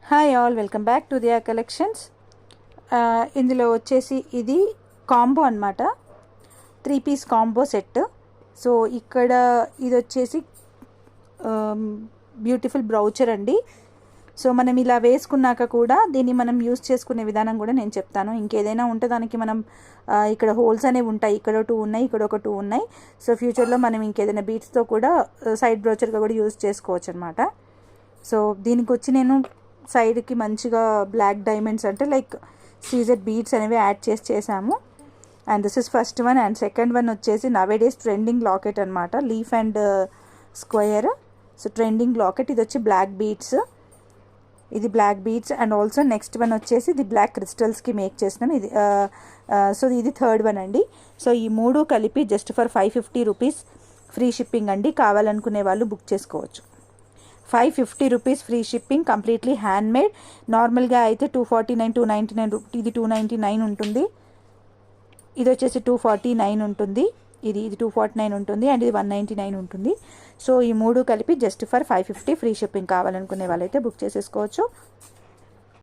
Hi all, welcome back to Diya collections. ఇందులో వచ్చేసి ఇది కాంబో అనమాట, 3 పీస్ కాంబో సెట్. సో ఇక్కడ ఇది వచ్చేసి బ్యూటిఫుల్ బ్రౌచర్ అండి. సో మనం ఇలా వేసుకున్నాక కూడా దీన్ని మనం యూస్ చేసుకునే విధానం కూడా నేను చెప్తాను. ఇంకేదైనా ఉంటే దానికి మనం ఇక్కడ హోల్స్ అనేవి ఉంటాయి, ఇక్కడ 2 ఉన్నాయి, ఇక్కడ ఒక 2 ఉన్నాయి. సో ఫ్యూచర్లో మనం ఇంకేదైనా బీట్స్తో కూడా సైడ్ బ్రౌచర్గా కూడా యూస్ చేసుకోవచ్చు అనమాట. సో దీనికి వచ్చి నేను సైడ్కి మంచిగా బ్లాక్ డైమండ్స్ అంటే లైక్ సీజెడ్ బీడ్స్ అనేవి యాడ్ చేసాము. And this is first one. And second one వచ్చేసి నవేడేస్ ట్రెండింగ్ లాకెట్ అనమాట, leaf and square. So trending locket, ఇది వచ్చి బ్లాక్ బీడ్స్, ఇది black beads. And also next one వచ్చేసి ఇది బ్లాక్ క్రిస్టల్స్కి మేక్ చేసినాను ఇది. సో ఇది థర్డ్ వన్ అండి. సో ఈ 3 కలిపి just for 550 rupees free shipping అండి. కావాలనుకునే వాళ్ళు బుక్ చేసుకోవచ్చు. 550 rupees free shipping, completely hand made. నార్మల్గా అయితే 249, 299, ఇది 299 ఉంటుంది, ఇది వచ్చేసి 249 ఉంటుంది, ఇది 249 ఉంటుంది, అండ్ ఇది 199 ఉంటుంది. సో ఈ 3 కలిపి జస్ట్ ఫర్ 550 ఫ్రీ షిప్పింగ్. కావాలనుకునే వాళ్ళైతే బుక్ చేసేసుకోవచ్చు.